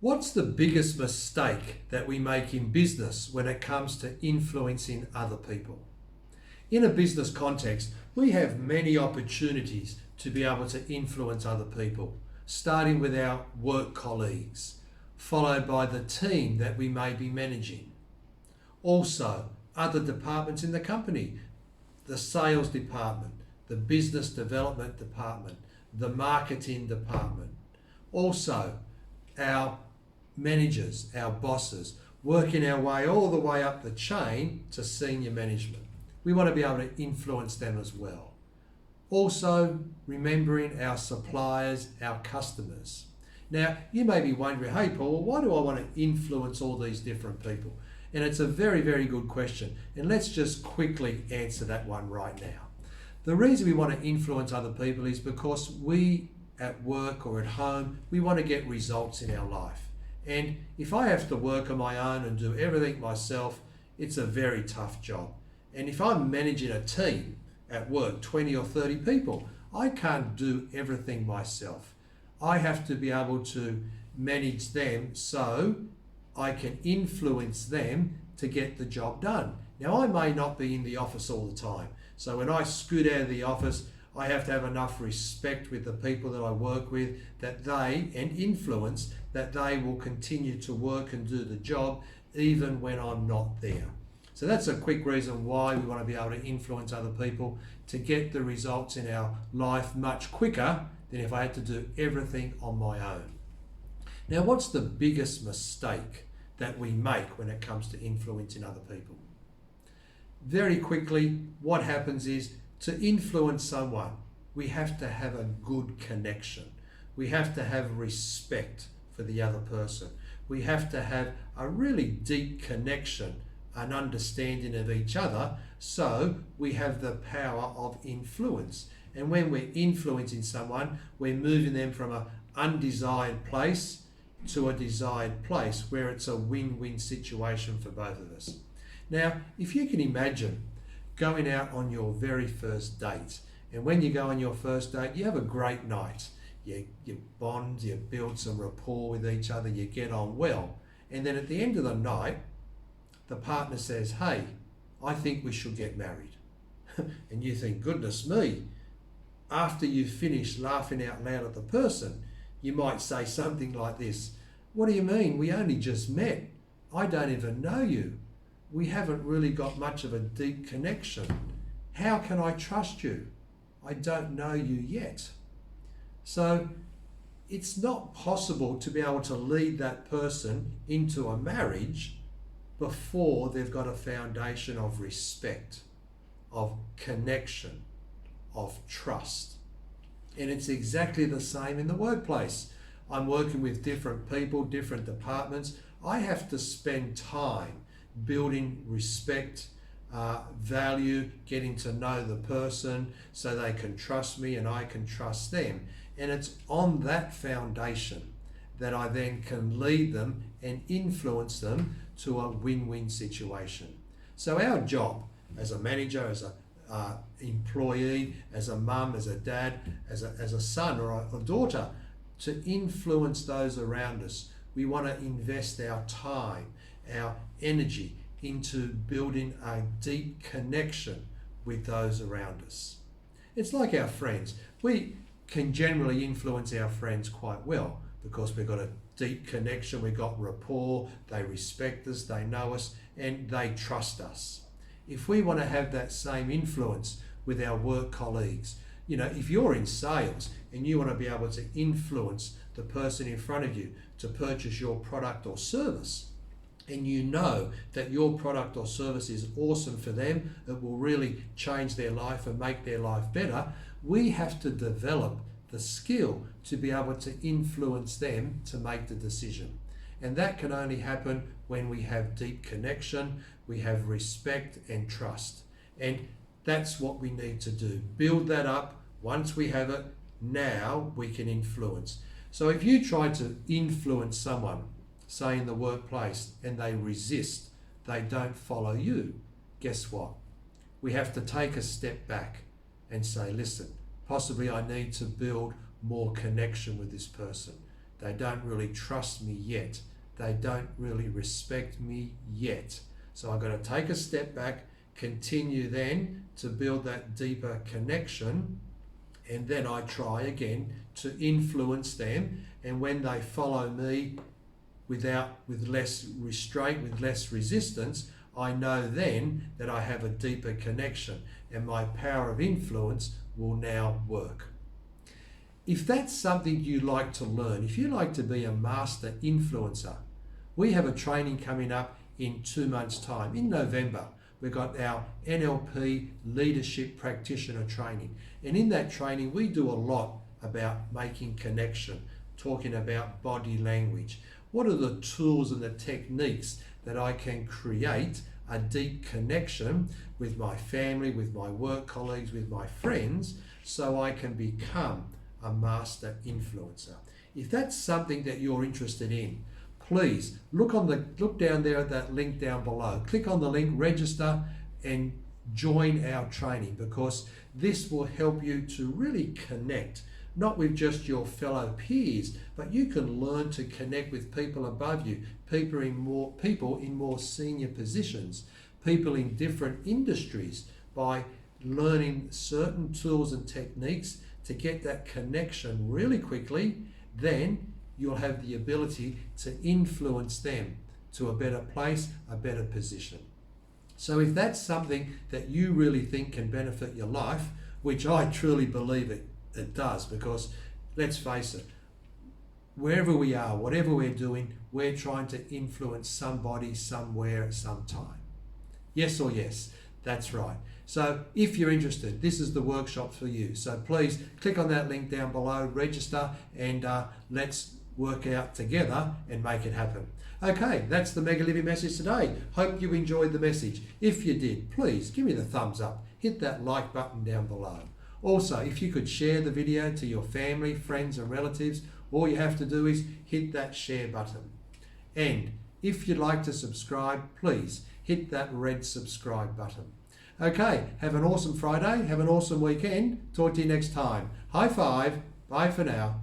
What's the biggest mistake that we make in business when it comes to influencing other people? In a business context, we have many opportunities to be able to influence other people, starting with our work colleagues, followed by the team that we may be managing. Also, other departments in the company, the sales department, the business development department, the marketing department. Also, our managers, our bosses, working our way all the way up the chain to senior management. We want to be able to influence them as well. Also, remembering our suppliers, our customers. Now, you may be wondering, hey Paul, why do I want to influence all these different people? And it's a very, very good question. And let's just quickly answer that one right now. The reason we want to influence other people is because we at work or at home, we want to get results in our life. And if I have to work on my own and do everything myself, it's a very tough job. And if I'm managing a team at work, 20 or 30 people, I can't do everything myself. I have to be able to manage them so I can influence them to get the job done. Now, I may not be in the office all the time. So when I scoot out of the office, I have to have enough respect with the people that I work with and influence that they will continue to work and do the job even when I'm not there. So that's a quick reason why we want to be able to influence other people to get the results in our life much quicker than if I had to do everything on my own. Now, what's the biggest mistake that we make when it comes to influencing other people? Very quickly, what happens is to influence someone, we have to have a good connection. We have to have respect for the other person. We have to have a really deep connection, an understanding of each other, so we have the power of influence. And when we're influencing someone, we're moving them from an undesired place to a desired place where it's a win-win situation for both of us. Now, if you can imagine going out on your very first date, and when you go on your first date, you have a great night. You bond, you build some rapport with each other, you get on well. And then at the end of the night, the partner says, hey, I think we should get married. And you think, goodness me, after you finish laughing out loud at the person, you might say something like this: what do you mean? We only just met. I don't even know you. We haven't really got much of a deep connection. How can I trust you? I don't know you yet. So it's not possible to be able to lead that person into a marriage before they've got a foundation of respect, of connection, of trust. And it's exactly the same in the workplace. I'm working with different people, different departments. I have to spend time building respect, value, getting to know the person so they can trust me and I can trust them. And it's on that foundation that I then can lead them and influence them to a win-win situation. So our job as a manager, as a employee, as a mum, as a dad, as a son or a daughter, to influence those around us. We want to invest our time, our energy into building a deep connection with those around us. It's like our friends. We can generally influence our friends quite well because we've got a deep connection, we've got rapport, they respect us, they know us, and they trust us. If we want to have that same influence with our work colleagues, if you're in sales and you want to be able to influence the person in front of you to purchase your product or service, and you know that your product or service is awesome for them, it will really change their life and make their life better, we have to develop the skill to be able to influence them to make the decision. And that can only happen when we have deep connection, we have respect and trust. And that's what we need to do. Build that up. Once we have it, now we can influence. So if you try to influence someone, say in the workplace, and they resist, they don't follow you, guess what? We have to take a step back and say, listen, possibly I need to build more connection with this person. They don't really trust me yet. They don't really respect me yet. So I've got to take a step back, continue then to build that deeper connection, and then I try again to influence them. And when they follow me with less restraint, with less resistance, I know then that I have a deeper connection and my power of influence will now work. If that's something you like to learn, if you like to be a master influencer, we have a training coming up in 2 months' time. In November, we've got our NLP Leadership Practitioner training. And in that training, we do a lot about making connection, talking about body language. What are the tools and the techniques that I can create a deep connection with my family, with my work colleagues, with my friends, so I can become a master influencer? If that's something that you're interested in, please look down there at that link down below. Click on the link, register, and join our training, because this will help you to really connect, not with just your fellow peers, but you can learn to connect with people above you, people in more senior positions, people in different industries, by learning certain tools and techniques to get that connection really quickly. Then you'll have the ability to influence them to a better place, a better position. So if that's something that you really think can benefit your life, which I truly believe it does, because let's face it, wherever we are, whatever we're doing, we're trying to influence somebody, somewhere, at some time. Yes or yes? That's right. So if you're interested, this is the workshop for you. So please click on that link down below, register, and let's work out together and make it happen. Okay, that's the Mega Living message today. Hope you enjoyed the message. If you did, please give me the thumbs up. Hit that like button down below. Also, if you could share the video to your family, friends and relatives, all you have to do is hit that share button. And if you'd like to subscribe, please hit that red subscribe button. Okay, have an awesome Friday, have an awesome weekend. Talk to you next time. High five, bye for now.